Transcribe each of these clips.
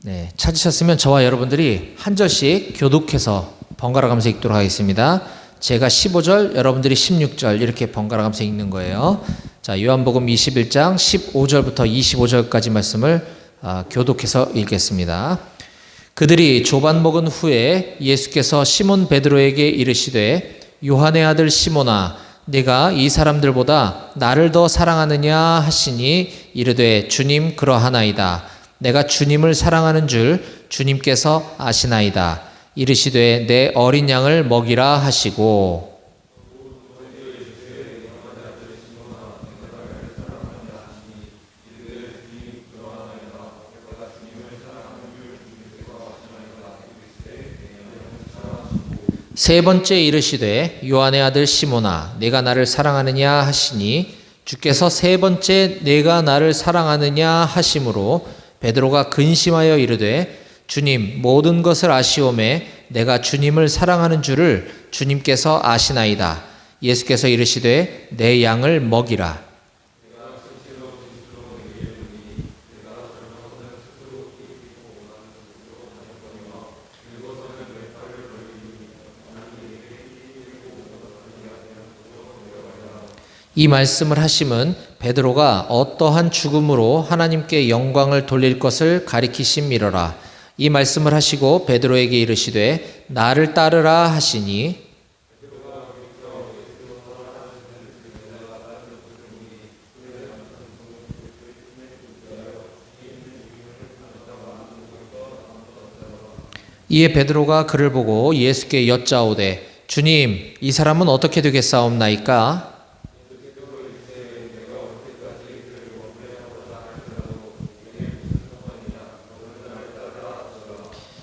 네, 찾으셨으면 저와 여러분들이 한 절씩 교독해서 번갈아 가면서 읽도록 하겠습니다. 제가 15절, 여러분들이 16절 이렇게 번갈아 가면서 읽는 거예요. 자, 요한복음 21장 15절부터 25절까지 말씀을 교독해서 읽겠습니다. 그들이 조반 먹은 후에 예수께서 시몬 베드로에게 이르시되 요한의 아들 시몬아 네가 이 사람들보다 나를 더 사랑하느냐 하시니 이르되 주님 그러하나이다. 내가 주님을 사랑하는 줄 주님께서 아시나이다. 이르시되 내 어린 양을 먹이라 하시고 세 번째 이르시되 요한의 아들 시몬아 네가 나를 사랑하느냐 하시니 주께서 세 번째 내가 나를 사랑하느냐 하심으로 베드로가 근심하여 이르되 주님 모든 것을 아시오매 내가 주님을 사랑하는 줄을 주님께서 아시나이다. 예수께서 이르시되 내 양을 먹이라. 이 말씀을 하심은 베드로가 어떠한 죽음으로 하나님께 영광을 돌릴 것을 가리키심이로라. 이 말씀을 하시고 베드로에게 이르시되 나를 따르라 하시니 이에 베드로가 그를 보고 예수께 여짜오되 주님 이 사람은 어떻게 되겠사옵나이까?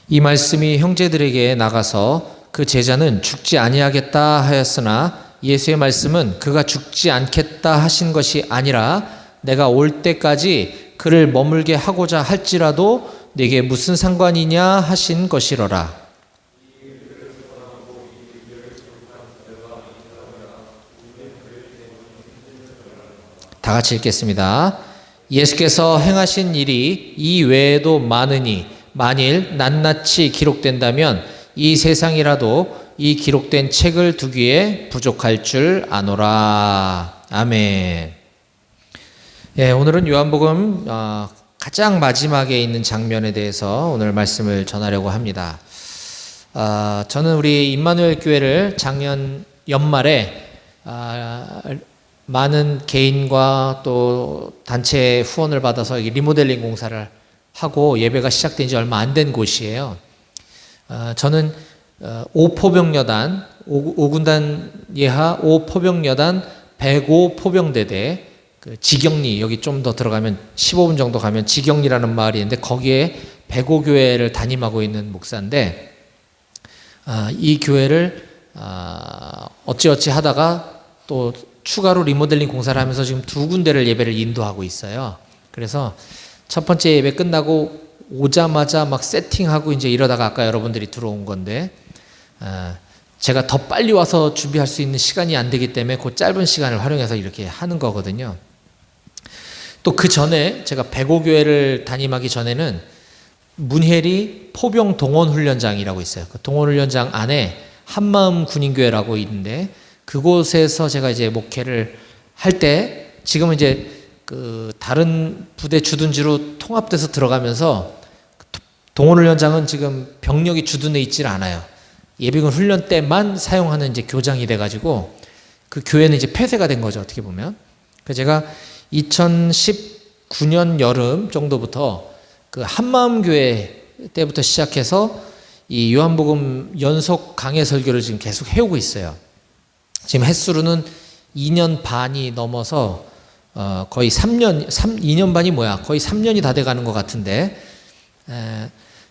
이 말씀이 형제들에게 나가서 그 제자는 죽지 아니하겠다 하였으나 예수의 말씀은 그가 죽지 않겠다 하신 것이 아니라 내가 올 때까지 그를 머물게 하고자 할지라도 네게 무슨 상관이냐 하신 것이로라. 다 같이 읽겠습니다. 예수께서 행하신 일이 이 외에도 많으니 만일 낱낱이 기록된다면 이 세상이라도 이 기록된 책을 두기에 부족할 줄 아노라. 아멘. 예, 오늘은 요한복음 가장 마지막에 있는 장면에 대해서 오늘 말씀을 전하려고 합니다. 저는 우리 임마누엘 교회를 작년 연말에 많은 개인과 또 단체 후원을 받아서 리모델링 공사를 하고 예배가 시작된 지 얼마 안 된 곳이에요. 저는 5포병여단, 5군단 예하 5포병여단 105포병대대 그 지경리, 여기 좀 더 들어가면 15분 정도 가면 지경리라는 마을이 있는데 거기에 105교회를 담임하고 있는 목사인데 이 교회를 어찌어찌 하다가 또 추가로 리모델링 공사를 하면서 지금 두 군데를 예배를 인도하고 있어요. 그래서 첫 번째 예배 끝나고 오자마자 막 세팅하고 이제 이러다가 아까 여러분들이 들어온 건데 제가 더 빨리 와서 준비할 수 있는 시간이 안 되기 때문에 그 짧은 시간을 활용해서 이렇게 하는 거거든요. 또 그 전에 제가 105교회를 담임하기 전에는 문혜리 포병 동원훈련장이라고 있어요. 그 동원훈련장 안에 한마음 군인교회라고 있는데 그곳에서 제가 이제 목회를 할 때 지금은 이제 그 다른 부대 주둔지로 통합돼서 들어가면서 동원훈련장은 지금 병력이 주둔해 있질 않아요. 예비군 훈련 때만 사용하는 이제 교장이 돼가지고 그 교회는 이제 폐쇄가 된 거죠, 어떻게 보면. 그래서 제가 2019년 여름 정도부터 그 한마음교회 때부터 시작해서 이 요한복음 연속 강해 설교를 지금 계속 해오고 있어요. 지금 횟수로는 2년 반이 넘어서 거의 2년 반이 뭐야? 거의 3년이 다 돼가는 것 같은데,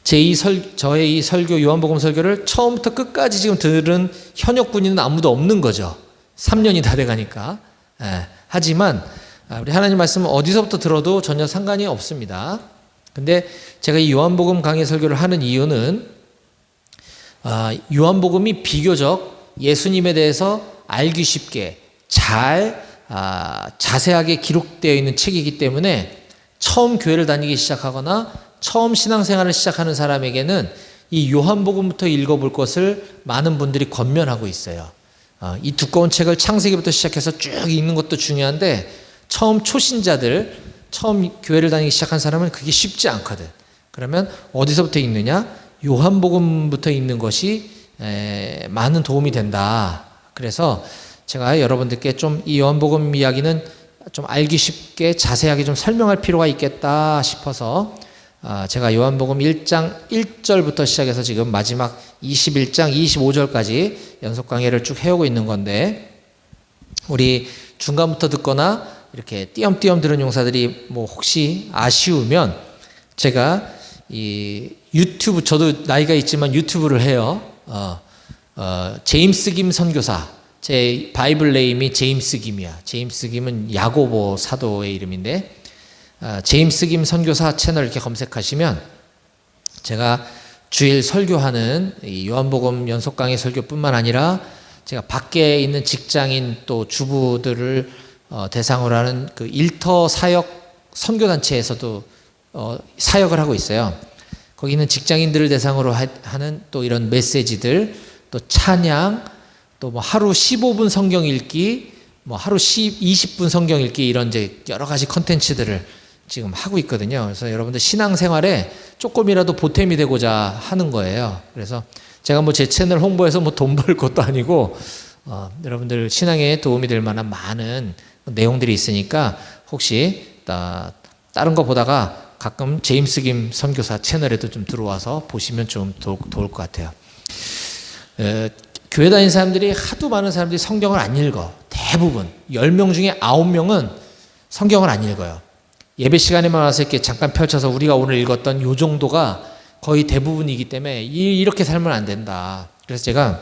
저의 이 설교, 요한복음 설교를 처음부터 끝까지 지금 들은 현역 군인은 아무도 없는 거죠. 3년이 다 돼가니까. 하지만, 우리 하나님 말씀은 어디서부터 들어도 전혀 상관이 없습니다. 근데 제가 이 요한복음 강의 설교를 하는 이유는, 요한복음이 비교적 예수님에 대해서 알기 쉽게 잘 자세하게 기록되어 있는 책이기 때문에 처음 교회를 다니기 시작하거나 처음 신앙생활을 시작하는 사람에게는 이 요한복음부터 읽어볼 것을 많은 분들이 권면하고 있어요. 이 두꺼운 책을 창세기부터 시작해서 쭉 읽는 것도 중요한데 처음 초신자들, 처음 교회를 다니기 시작한 사람은 그게 쉽지 않거든. 그러면 어디서부터 읽느냐? 요한복음부터 읽는 것이 많은 도움이 된다. 그래서 제가 여러분들께 좀 이 요한복음 이야기는 좀 알기 쉽게 자세하게 좀 설명할 필요가 있겠다 싶어서 제가 요한복음 1장 1절부터 시작해서 지금 마지막 21장 25절까지 연속 강해를 쭉 해오고 있는 건데, 우리 중간부터 듣거나 이렇게 띄엄띄엄 들은 용사들이 뭐 혹시 아쉬우면 제가 이 유튜브, 저도 나이가 있지만 유튜브를 해요. 제임스 김 선교사, 제 바이블 네임이 제임스 김이야. 제임스 김은 야고보 사도의 이름인데, 제임스 김 선교사 채널 이렇게 검색하시면 제가 주일 설교하는 이 요한복음 연속 강의 설교뿐만 아니라 제가 밖에 있는 직장인 또 주부들을 대상으로 하는 그 일터 사역 선교단체에서도 사역을 하고 있어요. 거기 있는 직장인들을 대상으로 하는 또 이런 메시지들, 또 찬양, 또 뭐 하루 15분 성경 읽기, 뭐 하루 20분 성경 읽기, 이런 이제 여러 가지 컨텐츠들을 지금 하고 있거든요. 그래서 여러분들 신앙생활에 조금이라도 보탬이 되고자 하는 거예요. 그래서 제가 뭐 제 채널 홍보해서 뭐 돈 벌 것도 아니고 여러분들 신앙에 도움이 될 만한 많은 내용들이 있으니까 혹시 다른 거 보다가 가끔 제임스 김 선교사 채널에도 좀 들어와서 보시면 좀 도울 것 같아요. 교회 다니는 사람들이 하도 많은 사람들이 성경을 안 읽어. 대부분 10명 중에 9명은 성경을 안 읽어요. 예배 시간에만 와서 이렇게 잠깐 펼쳐서 우리가 오늘 읽었던 요 정도가 거의 대부분이기 때문에 이렇게 살면 안 된다. 그래서 제가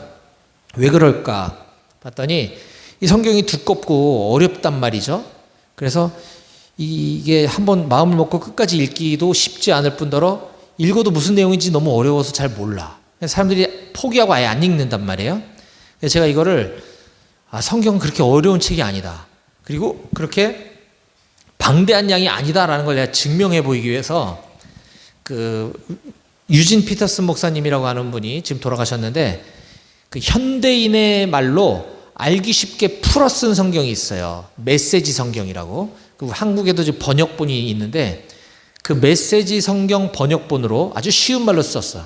왜 그럴까 봤더니 이 성경이 두껍고 어렵단 말이죠. 그래서 이게 한번 마음을 먹고 끝까지 읽기도 쉽지 않을 뿐더러 읽어도 무슨 내용인지 너무 어려워서 잘 몰라. 사람들이 포기하고 아예 안 읽는단 말이에요. 그래서 제가 이거를 성경은 그렇게 어려운 책이 아니다. 그리고 그렇게 방대한 양이 아니다라는 걸 내가 증명해 보이기 위해서 그 유진 피터슨 목사님이라고 하는 분이 지금 돌아가셨는데, 그 현대인의 말로 알기 쉽게 풀어 쓴 성경이 있어요. 메시지 성경이라고. 그 한국에도 지금 번역본이 있는데 그 메시지 성경 번역본으로 아주 쉬운 말로 썼어.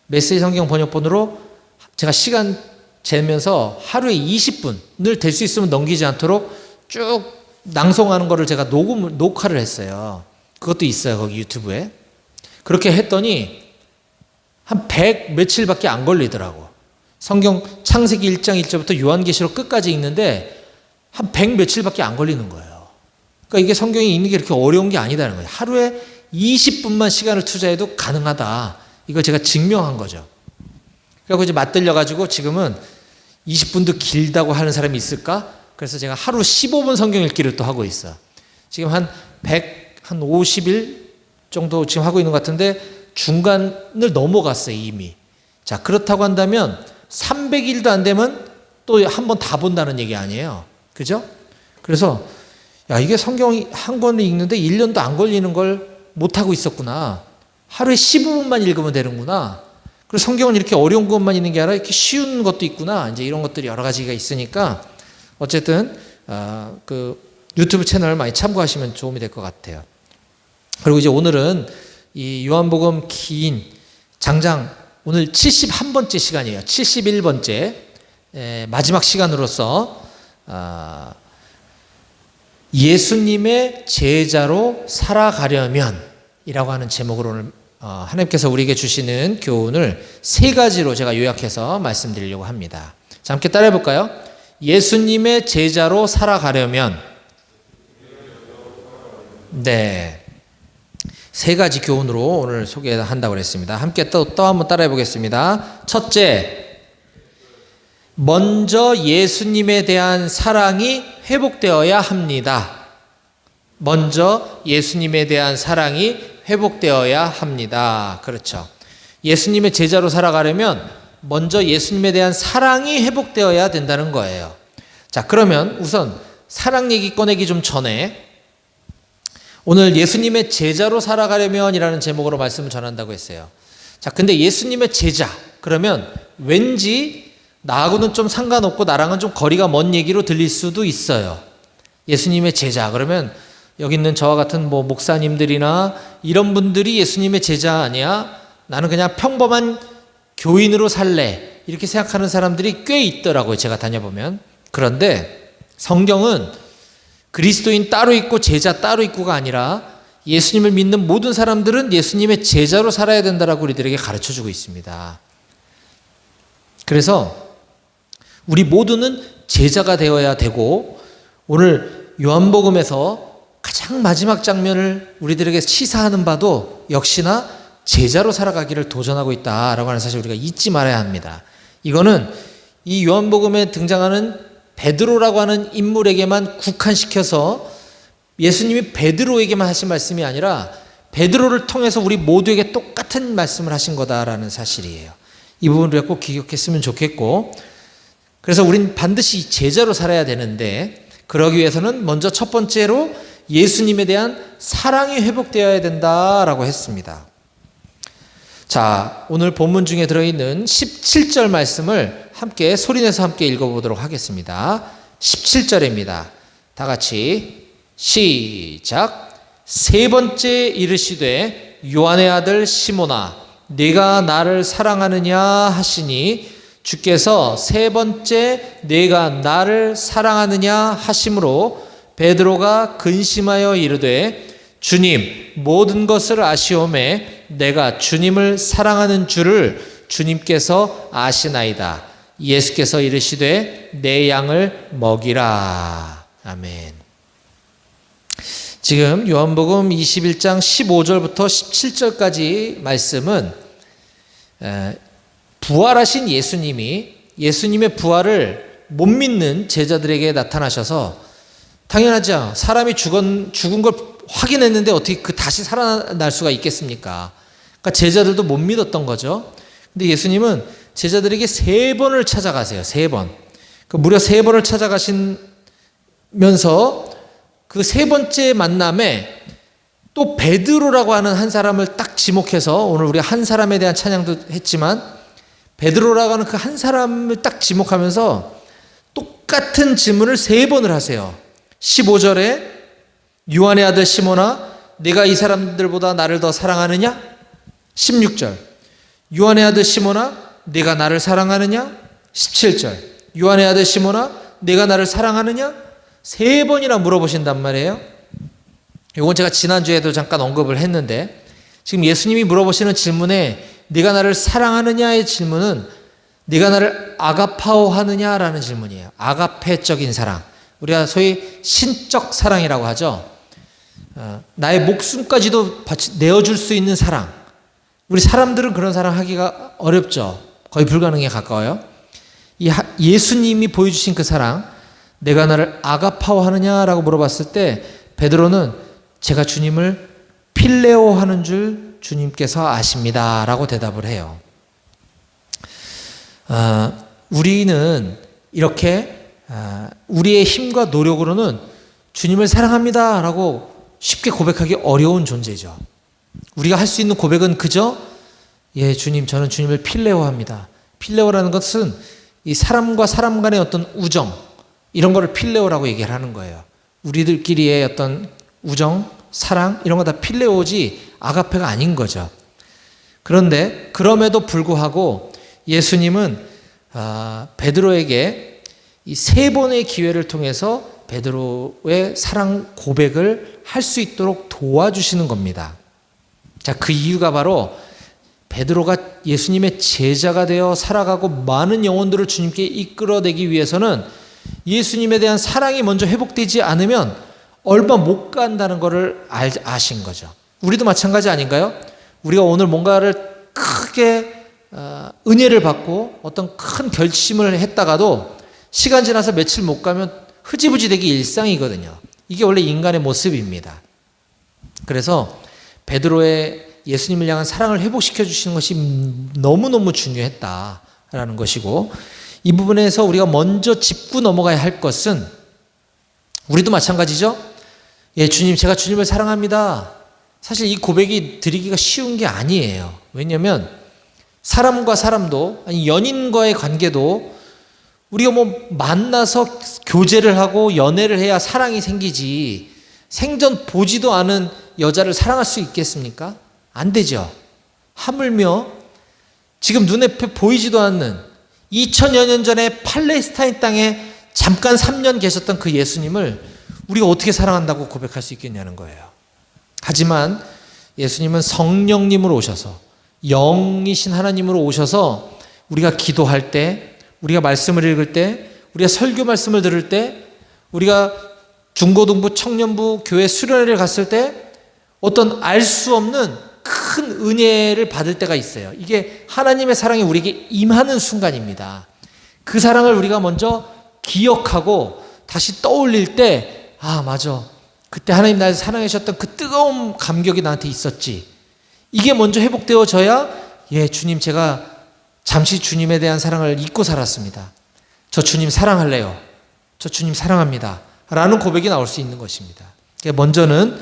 메시지 성경 번역본으로 제가 시간 재면서 하루에 20분을 될 수 있으면 넘기지 않도록 쭉 낭송하는 거를 제가 녹화를 했어요. 그것도 있어요, 거기 유튜브에. 그렇게 했더니 한 100 며칠밖에 안 걸리더라고. 성경 창세기 1장 1절부터 요한계시록 끝까지 읽는데 한 100 며칠밖에 안 걸리는 거예요. 그러니까 이게 성경이 읽는 게 이렇게 어려운 게 아니다는 거예요. 하루에 20분만 시간을 투자해도 가능하다. 이걸 제가 증명한 거죠. 그래서 이제 맞들려가지고 지금은 20분도 길다고 하는 사람이 있을까? 그래서 제가 하루 15분 성경 읽기를 또 하고 있어. 지금 한 50일 정도 지금 하고 있는 것 같은데 중간을 넘어갔어요, 이미. 자, 그렇다고 한다면 300일도 안 되면 또 한 번 다 본다는 얘기 아니에요. 그죠? 그래서 야, 이게 성경 한 권을 읽는데 1년도 안 걸리는 걸 못하고 있었구나. 하루에 15분만 읽으면 되는구나. 그리고 성경은 이렇게 어려운 것만 있는 게 아니라 이렇게 쉬운 것도 있구나. 이제 이런 것들이 여러 가지가 있으니까 어쨌든 그 유튜브 채널 많이 참고하시면 도움이 될 것 같아요. 그리고 이제 오늘은 이 요한복음 긴 장장, 오늘 71번째 시간이에요. 71번째 마지막 시간으로서 예수님의 제자로 살아가려면 이라고 하는 제목으로 오늘 하나님께서 우리에게 주시는 교훈을 3가지로 제가 요약해서 말씀드리려고 합니다. 자, 함께 따라해 볼까요? 예수님의 제자로 살아가려면, 네, 3가지 교훈으로 오늘 소개한다고 그랬습니다. 함께 또 한번 따라해 보겠습니다. 첫째, 먼저 예수님에 대한 사랑이 회복되어야 합니다. 먼저 예수님에 대한 사랑이 회복되어야 합니다. 그렇죠. 예수님의 제자로 살아가려면 먼저 예수님에 대한 사랑이 회복되어야 된다는 거예요. 자, 그러면 우선 사랑 얘기 꺼내기 좀 전에 오늘 예수님의 제자로 살아가려면이라는 제목으로 말씀을 전한다고 했어요. 자, 근데 예수님의 제자, 그러면 왠지 나하고는 좀 상관없고 나랑은 좀 거리가 먼 얘기로 들릴 수도 있어요. 예수님의 제자, 그러면 여기 있는 저와 같은 목사님들이나 이런 분들이 예수님의 제자 아니야? 나는 그냥 평범한 교인으로 살래. 이렇게 생각하는 사람들이 꽤 있더라고요. 제가 다녀보면. 그런데 성경은 그리스도인 따로 있고 제자 따로 있고가 아니라 예수님을 믿는 모든 사람들은 예수님의 제자로 살아야 된다라고 우리들에게 가르쳐주고 있습니다. 그래서 우리 모두는 제자가 되어야 되고, 오늘 요한복음에서 가장 마지막 장면을 우리들에게 시사하는 바도 역시나 제자로 살아가기를 도전하고 있다라고 하는 사실 우리가 잊지 말아야 합니다. 이거는 이 요한복음에 등장하는 베드로라고 하는 인물에게만 국한시켜서 예수님이 베드로에게만 하신 말씀이 아니라 베드로를 통해서 우리 모두에게 똑같은 말씀을 하신 거다라는 사실이에요. 이 부분을 우리가 꼭 기억했으면 좋겠고, 그래서 우린 반드시 제자로 살아야 되는데, 그러기 위해서는 먼저 첫 번째로 예수님에 대한 사랑이 회복되어야 된다라고 했습니다. 자, 오늘 본문 중에 들어있는 17절 말씀을 함께 소리내서 함께 읽어보도록 하겠습니다. 17절입니다. 다 같이 시작. 세 번째 이르시되 요한의 아들 시몬아 네가 나를 사랑하느냐 하시니, 주께서 세 번째 네가 나를 사랑하느냐 하심으로 베드로가 근심하여 이르되 주님 모든 것을 아시오매 내가 주님을 사랑하는 줄을 주님께서 아시나이다. 예수께서 이르시되 내 양을 먹이라. 아멘. 지금 요한복음 21장 15절부터 17절까지 말씀은 부활하신 예수님이 예수님의 부활을 못 믿는 제자들에게 나타나셔서, 당연하죠. 사람이 죽은 걸 확인했는데 어떻게 다시 살아날 수가 있겠습니까? 그러니까 제자들도 못 믿었던 거죠. 근데 예수님은 제자들에게 3번을 찾아가세요. 3번. 무려 3번을 찾아가시면서 그 세 번째 만남에 또 베드로라고 하는 한 사람을 딱 지목해서, 오늘 우리가 한 사람에 대한 찬양도 했지만 베드로라고 하는 그 한 사람을 딱 지목하면서 똑같은 질문을 3번을 하세요. 15절에 요한의 아들 시몬아 네가 이 사람들보다 나를 더 사랑하느냐? 16절 요한의 아들 시몬아 네가 나를 사랑하느냐? 17절 요한의 아들 시몬아 네가 나를 사랑하느냐? 3번이나 물어보신단 말이에요. 이건 제가 지난주에도 잠깐 언급을 했는데, 지금 예수님이 물어보시는 질문에 네가 나를 사랑하느냐의 질문은 네가 나를 아가파오 하느냐라는 질문이에요. 아가페적인 사랑, 우리가 소위 신적 사랑이라고 하죠. 나의 목숨까지도 내어줄 수 있는 사랑. 우리 사람들은 그런 사랑 하기가 어렵죠. 거의 불가능에 가까워요. 예수님이 보여주신 그 사랑, 내가 나를 아가파오 하느냐라고 물어봤을 때 베드로는 제가 주님을 필레오 하는 줄 주님께서 아십니다 라고 대답을 해요. 우리는 이렇게 우리의 힘과 노력으로는 주님을 사랑합니다 라고 쉽게 고백하기 어려운 존재죠. 우리가 할 수 있는 고백은 그저 예 주님 저는 주님을 필레오 합니다. 필레오라는 것은 이 사람과 사람 간의 어떤 우정, 이런 거를 필레오라고 얘기를 하는 거예요. 우리들끼리의 어떤 우정, 사랑 이런 거 다 필레오지 아가페가 아닌 거죠. 그런데 그럼에도 불구하고 예수님은 베드로에게 이 3번의 기회를 통해서 베드로의 사랑 고백을 할 수 있도록 도와주시는 겁니다. 자, 그 이유가 바로 베드로가 예수님의 제자가 되어 살아가고 많은 영혼들을 주님께 이끌어내기 위해서는 예수님에 대한 사랑이 먼저 회복되지 않으면 얼마 못 간다는 것을 아신 거죠. 우리도 마찬가지 아닌가요? 우리가 오늘 뭔가를 크게 은혜를 받고 어떤 큰 결심을 했다가도 시간 지나서 며칠 못 가면 흐지부지 되기 일상이거든요. 이게 원래 인간의 모습입니다. 그래서 베드로의 예수님을 향한 사랑을 회복시켜 주시는 것이 너무너무 중요했다라는 것이고, 이 부분에서 우리가 먼저 짚고 넘어가야 할 것은, 우리도 마찬가지죠. 예, 주님, 제가 주님을 사랑합니다. 사실 이 고백이 드리기가 쉬운 게 아니에요. 왜냐하면 사람과 사람도, 아니 연인과의 관계도 우리가 뭐 만나서 교제를 하고 연애를 해야 사랑이 생기지, 생전 보지도 않은 여자를 사랑할 수 있겠습니까? 안 되죠. 하물며 지금 눈앞에 보이지도 않는 2000여 년 전에 팔레스타인 땅에 잠깐 3년 계셨던 그 예수님을 우리가 어떻게 사랑한다고 고백할 수 있겠냐는 거예요. 하지만 예수님은 성령님으로 오셔서, 영이신 하나님으로 오셔서 우리가 기도할 때, 우리가 말씀을 읽을 때, 우리가 설교 말씀을 들을 때, 우리가 중고등부, 청년부, 교회 수련회를 갔을 때 어떤 알 수 없는 큰 은혜를 받을 때가 있어요. 이게 하나님의 사랑이 우리에게 임하는 순간입니다. 그 사랑을 우리가 먼저 기억하고 다시 떠올릴 때, 아, 맞아. 그때 하나님 나를 사랑해 주셨던 그 뜨거운 감격이 나한테 있었지. 이게 먼저 회복되어져야, 예, 주님, 제가 잠시 주님에 대한 사랑을 잊고 살았습니다. 저 주님 사랑할래요. 저 주님 사랑합니다. 라는 고백이 나올 수 있는 것입니다. 먼저는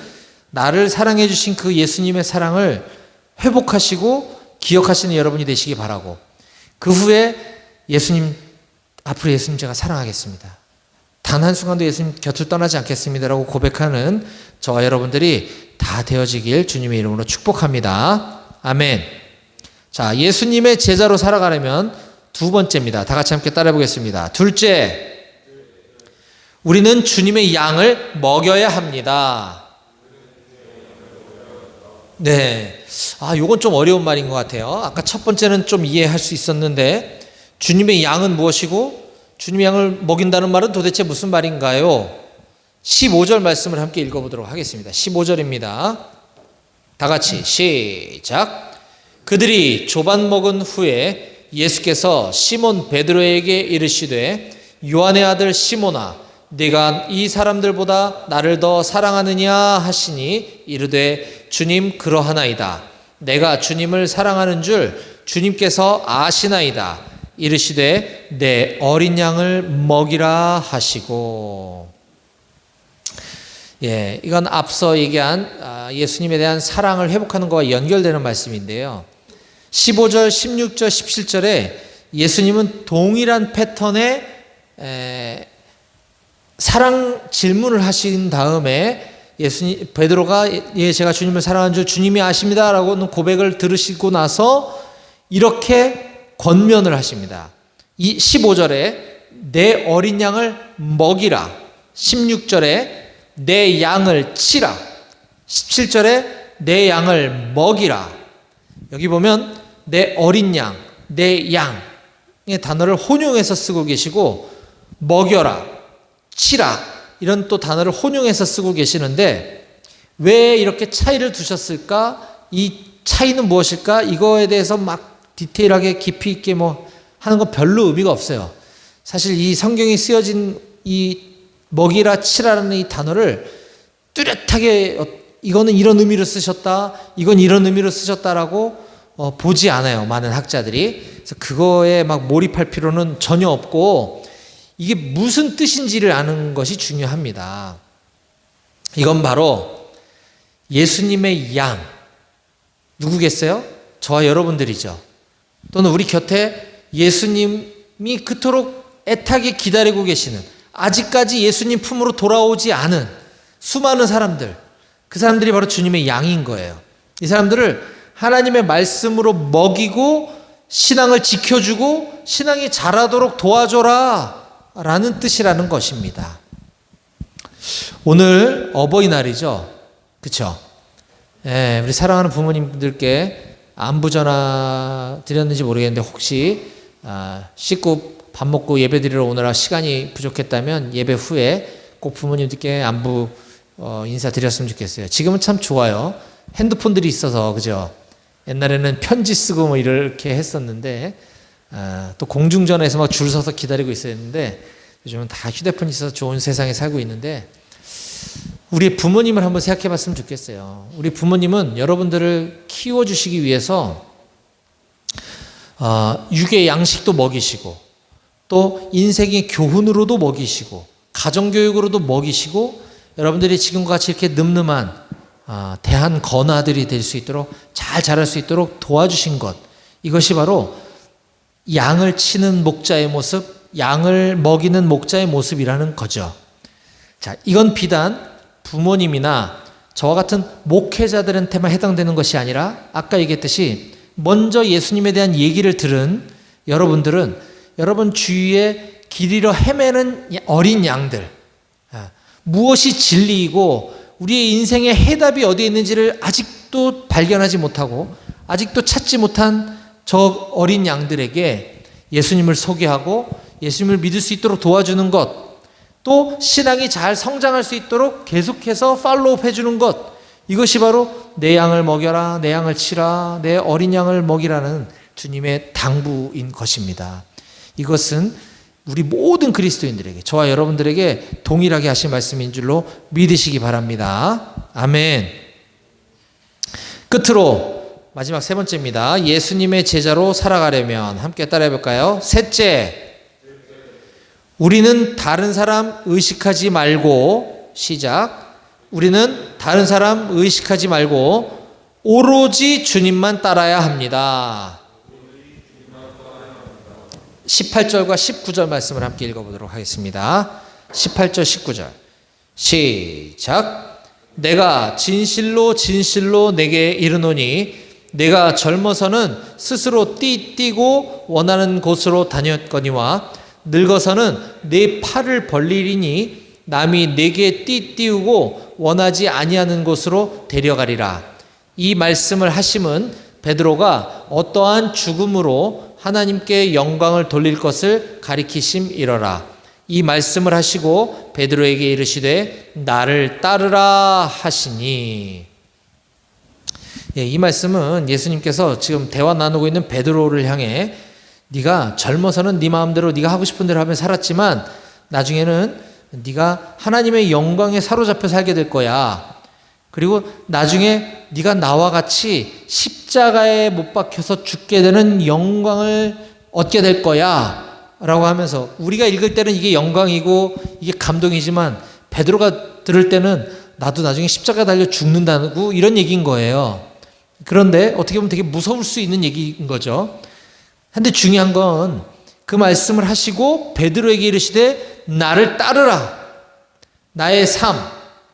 나를 사랑해 주신 그 예수님의 사랑을 회복하시고 기억하시는 여러분이 되시기 바라고, 그 후에 예수님, 앞으로 예수님 제가 사랑하겠습니다. 단 한순간도 예수님 곁을 떠나지 않겠습니다라고 고백하는 저와 여러분들이 다 되어지길 주님의 이름으로 축복합니다. 아멘. 자, 예수님의 제자로 살아가려면 두 번째입니다. 다 같이 함께 따라해 보겠습니다. 둘째, 우리는 주님의 양을 먹여야 합니다. 네. 아, 요건 좀 어려운 말인 것 같아요. 아까 첫 번째는 좀 이해할 수 있었는데, 주님의 양은 무엇이고 주님의 양을 먹인다는 말은 도대체 무슨 말인가요? 15절 말씀을 함께 읽어보도록 하겠습니다. 15절입니다. 다 같이 시작. 그들이 조반 먹은 후에 예수께서 시몬 베드로에게 이르시되, 요한의 아들 시몬아, 네가 이 사람들보다 나를 더 사랑하느냐 하시니 이르되, 주님, 그러하나이다. 내가 주님을 사랑하는 줄 주님께서 아시나이다. 이르시되, 내 어린 양을 먹이라 하시고. 예, 이건 앞서 얘기한 예수님에 대한 사랑을 회복하는 것과 연결되는 말씀인데요. 15절, 16절, 17절에 예수님은 동일한 패턴의 사랑 질문을 하신 다음에 베드로가, 예, 제가 주님을 사랑하는 줄 주님이 아십니다 라고는 고백을 들으시고 나서 이렇게 권면을 하십니다. 이 15절에 내 어린 양을 먹이라, 16절에 내 양을 치라, 17절에 내 양을 먹이라. 여기 보면 내 어린 양, 내 양의 단어를 혼용해서 쓰고 계시고, 먹여라, 치라, 이런 또 단어를 혼용해서 쓰고 계시는데, 왜 이렇게 차이를 두셨을까? 이 차이는 무엇일까? 이거에 대해서 막 디테일하게 깊이 있게 뭐 하는 건 별로 의미가 없어요. 사실 이 성경이 쓰여진 이 먹이라 치라라는 이 단어를 뚜렷하게 이거는 이런 의미로 쓰셨다, 이건 이런 의미로 쓰셨다라고 보지 않아요, 많은 학자들이. 그래서 그거에 막 몰입할 필요는 전혀 없고, 이게 무슨 뜻인지를 아는 것이 중요합니다. 이건 바로 예수님의 양, 누구겠어요? 저와 여러분들이죠. 또는 우리 곁에 예수님이 그토록 애타게 기다리고 계시는, 아직까지 예수님 품으로 돌아오지 않은 수많은 사람들, 그 사람들이 바로 주님의 양인 거예요. 이 사람들을 하나님의 말씀으로 먹이고 신앙을 지켜주고 신앙이 자라도록 도와줘라 라는 뜻이라는 것입니다. 오늘 어버이날이죠. 그렇죠? 예, 우리 사랑하는 부모님들께 안부 전화 드렸는지 모르겠는데, 혹시 씻고 밥 먹고 예배 드리러 오느라 시간이 부족했다면 예배 후에 꼭 부모님들께 안부 인사드렸으면 좋겠어요. 지금은 참 좋아요. 핸드폰들이 있어서, 그죠? 옛날에는 편지 쓰고 뭐 이렇게 했었는데, 또 공중전화에서 막 줄 서서 기다리고 있어야 했는데, 요즘은 다 휴대폰이 있어서 좋은 세상에 살고 있는데, 우리 부모님을 한번 생각해 봤으면 좋겠어요. 우리 부모님은 여러분들을 키워주시기 위해서 육의 양식도 먹이시고, 또 인생의 교훈으로도 먹이시고, 가정교육으로도 먹이시고, 여러분들이 지금과 같이 이렇게 늠름한 대한 건아들이 될 수 있도록, 잘 자랄 수 있도록 도와주신 것, 이것이 바로 양을 치는 목자의 모습, 양을 먹이는 목자의 모습이라는 거죠. 자, 이건 비단 부모님이나 저와 같은 목회자들한테만 해당되는 것이 아니라 아까 얘기했듯이 먼저 예수님에 대한 얘기를 들은 여러분들은 여러분 주위에 길 잃어 헤매는 어린 양들, 무엇이 진리이고 우리의 인생의 해답이 어디에 있는지를 아직도 발견하지 못하고 아직도 찾지 못한 저 어린 양들에게 예수님을 소개하고 예수님을 믿을 수 있도록 도와주는 것, 또 신앙이 잘 성장할 수 있도록 계속해서 팔로우업 해주는 것, 이것이 바로 내 양을 먹여라, 내 양을 치라, 내 어린 양을 먹이라는 주님의 당부인 것입니다. 이것은 우리 모든 그리스도인들에게, 저와 여러분들에게 동일하게 하신 말씀인 줄로 믿으시기 바랍니다. 아멘. 끝으로 마지막 세 번째입니다. 예수님의 제자로 살아가려면 함께 따라해 볼까요? 셋째, 우리는 다른 사람 의식하지 말고, 시작. 우리는 다른 사람 의식하지 말고 오로지 주님만 따라야 합니다. 18절과 19절 말씀을 함께 읽어보도록 하겠습니다. 18절 19절 시작. 내가 진실로 진실로 내게 이르노니 내가 젊어서는 스스로 띠뛰고 원하는 곳으로 다녔거니와 늙어서는 내 팔을 벌리리니 남이 내게 띠띠우고 원하지 아니하는 곳으로 데려가리라. 이 말씀을 하심은 베드로가 어떠한 죽음으로 하나님께 영광을 돌릴 것을 가리키심이러라. 이 말씀을 하시고 베드로에게 이르시되 나를 따르라 하시니. 이 말씀은 예수님께서 지금 대화 나누고 있는 베드로를 향해 네가 젊어서는 네 마음대로 네가 하고 싶은 대로 하며 살았지만 나중에는 네가 하나님의 영광에 사로잡혀 살게 될 거야. 그리고 나중에 네가 나와 같이 십자가에 못 박혀서 죽게 되는 영광을 얻게 될 거야 라고 하면서, 우리가 읽을 때는 이게 영광이고 이게 감동이지만 베드로가 들을 때는 나도 나중에 십자가 달려 죽는다고 이런 얘기인 거예요. 그런데 어떻게 보면 되게 무서울 수 있는 얘기인 거죠. 근데 중요한 건 그 말씀을 하시고 베드로에게 이르시되 나를 따르라. 나의 삶,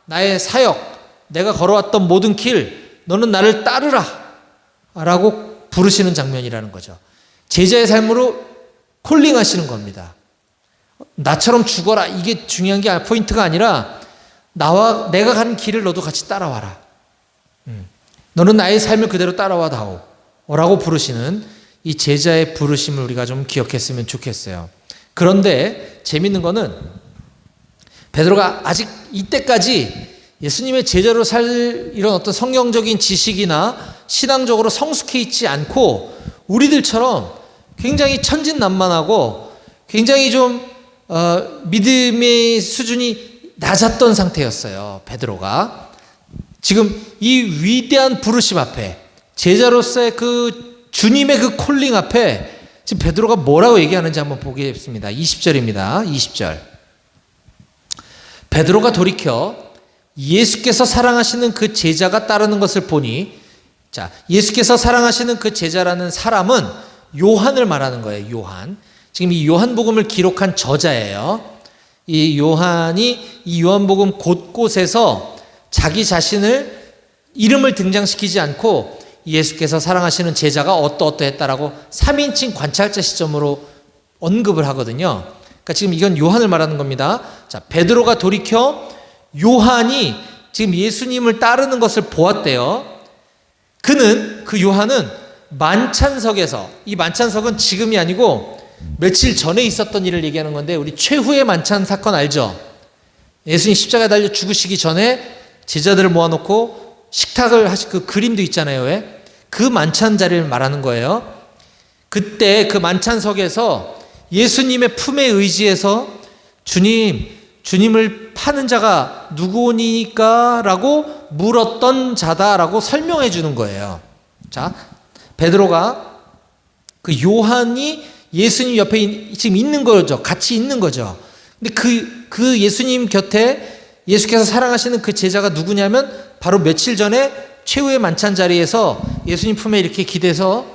나의 사역, 내가 걸어왔던 모든 길, 너는 나를 따르라 라고 부르시는 장면이라는 거죠. 제자의 삶으로 콜링하시는 겁니다. 나처럼 죽어라, 이게 중요한 게 포인트가 아니라 내가 가는 길을 너도 같이 따라와라. 너는 나의 삶을 그대로 따라와다오 라고 부르시는 이 제자의 부르심을 우리가 좀 기억했으면 좋겠어요. 그런데 재밌는 거는 베드로가 아직 이때까지 예수님의 제자로 살 이런 어떤 성경적인 지식이나 신앙적으로 성숙해 있지 않고 우리들처럼 굉장히 천진난만하고 굉장히 좀 믿음의 수준이 낮았던 상태였어요. 베드로가 지금 이 위대한 부르심 앞에, 제자로서의 그 주님의 그 콜링 앞에 지금 베드로가 뭐라고 얘기하는지 한번 보겠습니다. 20절입니다. 20절. 베드로가 돌이켜 예수께서 사랑하시는 그 제자가 따르는 것을 보니, 자, 예수께서 사랑하시는 그 제자라는 사람은 요한을 말하는 거예요. 요한. 지금 이 요한복음을 기록한 저자예요. 이 요한이 이 요한복음 곳곳에서 자기 자신을 이름을 등장시키지 않고 예수께서 사랑하시는 제자가 어떠어떠했다라고 3인칭 관찰자 시점으로 언급을 하거든요. 그러니까 지금 이건 요한을 말하는 겁니다. 자, 베드로가 돌이켜 요한이 지금 예수님을 따르는 것을 보았대요. 그 요한은 만찬석에서, 이 만찬석은 지금이 아니고 며칠 전에 있었던 일을 얘기하는 건데, 우리 최후의 만찬 사건 알죠? 예수님 십자가에 달려 죽으시기 전에 제자들을 모아놓고 식탁을 하신 그 그림도 있잖아요. 왜? 그 만찬 자리를 말하는 거예요. 그때 그 만찬석에서 예수님의 품에 의지해서 주님을 파는 자가 누구니까? 라고 물었던 자다라고 설명해 주는 거예요. 자, 베드로가 그 요한이 예수님 옆에 지금 있는 거죠. 같이 있는 거죠. 근데 그 예수님 곁에 예수께서 사랑하시는 그 제자가 누구냐면 바로 며칠 전에 최후의 만찬 자리에서 예수님 품에 이렇게 기대서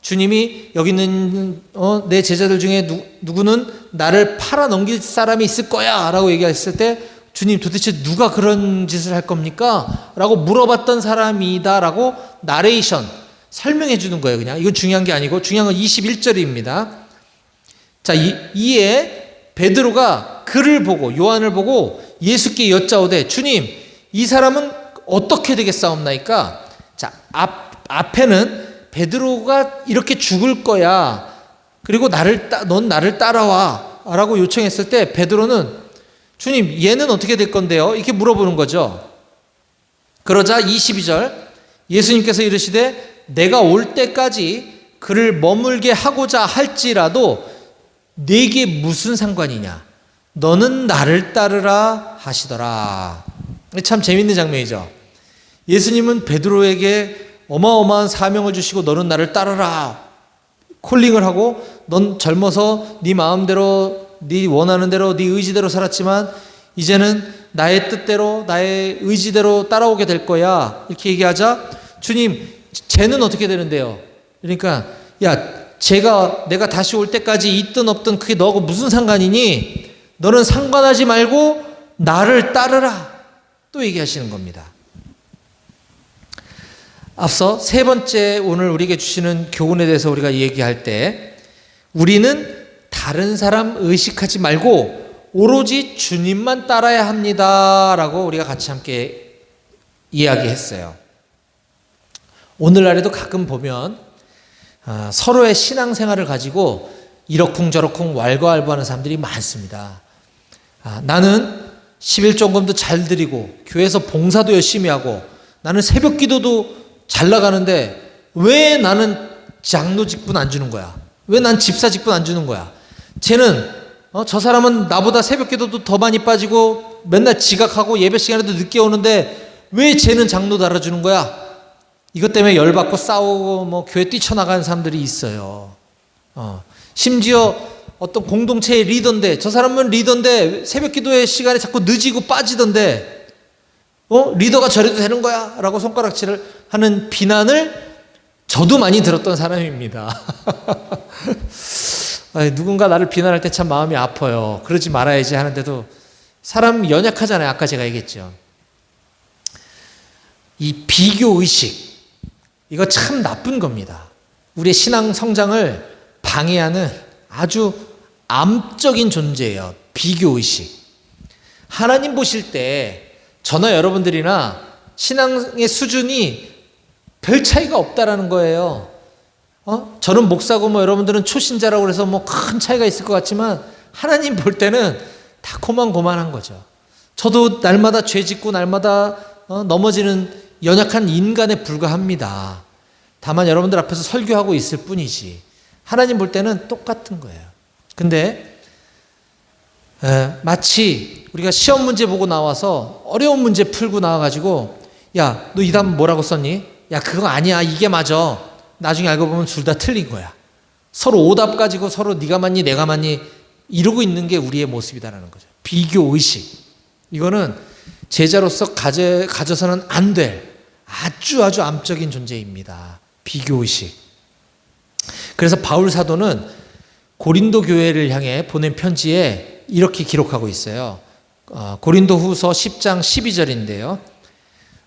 주님이 여기 있는 내 제자들 중에 누구는 나를 팔아 넘길 사람이 있을 거야 라고 얘기했을 때 주님 도대체 누가 그런 짓을 할 겁니까? 라고 물어봤던 사람이다 라고 나레이션 설명해 주는 거예요. 그냥 이건 중요한 게 아니고 중요한 건 21절입니다. 자, 이에 베드로가 그를 보고 요한을 보고 예수께 여짜오되 주님 이 사람은 어떻게 되겠사옵나이까? 자, 앞에는 베드로가 이렇게 죽을 거야. 그리고 넌 나를 따라와. 라고 요청했을 때 베드로는 주님, 얘는 어떻게 될 건데요? 이렇게 물어보는 거죠. 그러자 22절 예수님께서 이르시되 내가 올 때까지 그를 머물게 하고자 할지라도 네게 무슨 상관이냐? 너는 나를 따르라 하시더라. 참 재밌는 장면이죠. 예수님은 베드로에게 어마어마한 사명을 주시고 너는 나를 따르라 콜링을 하고 넌 젊어서 네 마음대로 네 원하는 대로 네 의지대로 살았지만 이제는 나의 뜻대로 나의 의지대로 따라오게 될 거야 이렇게 얘기하자 주님 쟤는 어떻게 되는데요? 그러니까 야 내가 다시 올 때까지 있든 없든 그게 너하고 무슨 상관이니? 너는 상관하지 말고 나를 따르라 또 얘기하시는 겁니다. 앞서 세 번째 오늘 우리에게 주시는 교훈에 대해서 우리가 얘기할 때 우리는 다른 사람 의식하지 말고 오로지 주님만 따라야 합니다 라고 우리가 같이 함께 이야기했어요. 오늘날에도 가끔 보면 서로의 신앙생활을 가지고 이러쿵저러쿵 왈가왈부하는 사람들이 많습니다. 나는 11조금도 잘 드리고 교회에서 봉사도 열심히 하고 나는 새벽 기도도 잘 나가는데 왜 나는 장로 직분 안 주는 거야? 왜 난 집사 직분 안 주는 거야? 쟤는 저 사람은 나보다 새벽 기도도 더 많이 빠지고 맨날 지각하고 예배 시간에도 늦게 오는데 왜 쟤는 장로 달아주는 거야? 이것 때문에 열받고 싸우고 교회 뛰쳐나가는 사람들이 있어요. 심지어 어떤 공동체의 리더인데 저 사람은 리더인데 새벽 기도의 시간에 자꾸 늦이고 빠지던데 리더가 저래도 되는 거야 라고 손가락질을 하는 비난을 저도 많이 들었던 사람입니다. 누군가 나를 비난할 때 참 마음이 아파요. 그러지 말아야지 하는데도 사람 연약하잖아요. 아까 제가 얘기했죠. 이 비교의식 이거 참 나쁜 겁니다. 우리의 신앙 성장을 방해하는 아주 암적인 존재예요. 비교의식. 하나님 보실 때 저나 여러분들이나 신앙의 수준이 별 차이가 없다라는 거예요. 저는 목사고 여러분들은 초신자라고 그래서 큰 차이가 있을 것 같지만 하나님 볼 때는 다 고만고만한 거죠. 저도 날마다 죄 짓고 날마다 넘어지는 연약한 인간에 불과합니다. 다만 여러분들 앞에서 설교하고 있을 뿐이지 하나님 볼 때는 똑같은 거예요. 근데 마치 우리가 시험 문제 보고 나와서 어려운 문제 풀고 나와가지고 야, 너 이 답 뭐라고 썼니? 야, 그거 아니야. 이게 맞아. 나중에 알고 보면 둘 다 틀린 거야. 서로 오답 가지고 서로 네가 맞니 내가 맞니 이러고 있는 게 우리의 모습이다라는 거죠. 비교의식. 이거는 제자로서 가져서는 안 될 아주 암적인 존재입니다. 비교의식. 그래서 바울 사도는 고린도 교회를 향해 보낸 편지에 이렇게 기록하고 있어요. 고린도 후서 10장 12절인데요.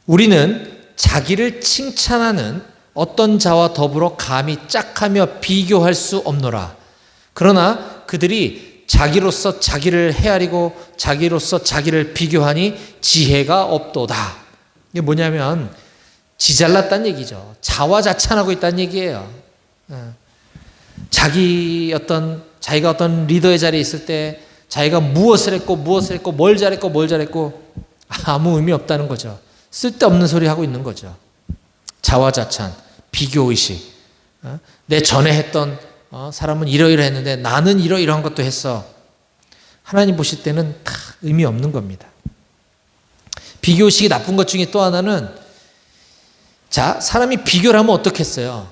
우리는 자기를 칭찬하는 어떤 자와 더불어 감히 짝하며 비교할 수 없노라. 그러나 그들이 자기로서 자기를 헤아리고 자기로서 자기를 비교하니 지혜가 없도다. 이게 뭐냐면 지잘났다는 얘기죠. 자화자찬하고 있다는 얘기예요. 자기가 어떤 리더의 자리에 있을 때 자기가 무엇을 했고 뭘 잘했고 아무 의미 없다는 거죠. 쓸데없는 소리 하고 있는 거죠. 자화자찬, 비교의식. 내 전에 했던 사람은 이러이러했는데 나는 이러이러한 것도 했어. 하나님 보실 때는 다 의미 없는 겁니다. 비교의식이 나쁜 것 중에 또 하나는 사람이 비교를 하면 어떻겠어요?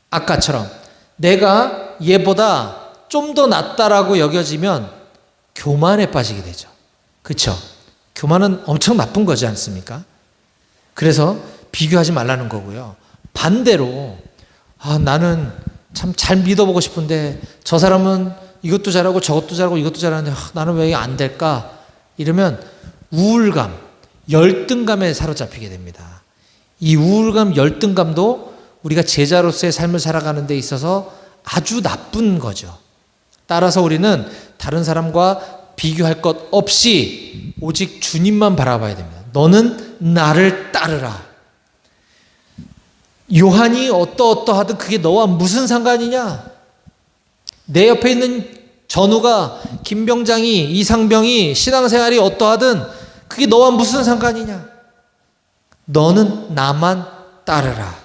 아까처럼 내가 얘보다 좀 더 낫다라고 여겨지면 교만에 빠지게 되죠. 그렇죠? 교만은 엄청 나쁜 거지 않습니까? 그래서 비교하지 말라는 거고요. 반대로 나는 참 잘 믿어보고 싶은데 저 사람은 이것도 잘하고 저것도 잘하고 이것도 잘하는데 나는 왜 안 될까? 이러면 우울감, 열등감에 사로잡히게 됩니다. 이 우울감, 열등감도 우리가 제자로서의 삶을 살아가는 데 있어서 아주 나쁜 거죠. 따라서 우리는 다른 사람과 비교할 것 없이 오직 주님만 바라봐야 됩니다. 너는 나를 따르라. 요한이 어떠하든 그게 너와 무슨 상관이냐? 내 옆에 있는 전우가, 김병장이, 이상병이 신앙생활이 어떠하든 그게 너와 무슨 상관이냐? 너는 나만 따르라.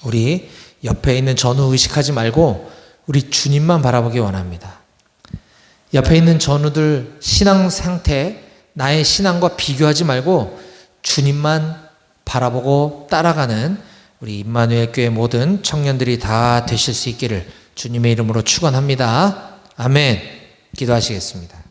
우리 옆에 있는 전우 의식하지 말고 우리 주님만 바라보기 원합니다. 옆에 있는 전우들 신앙 상태, 나의 신앙과 비교하지 말고 주님만 바라보고 따라가는 우리 임마누엘 교회 모든 청년들이 다 되실 수 있기를 주님의 이름으로 축원합니다. 아멘. 기도하시겠습니다.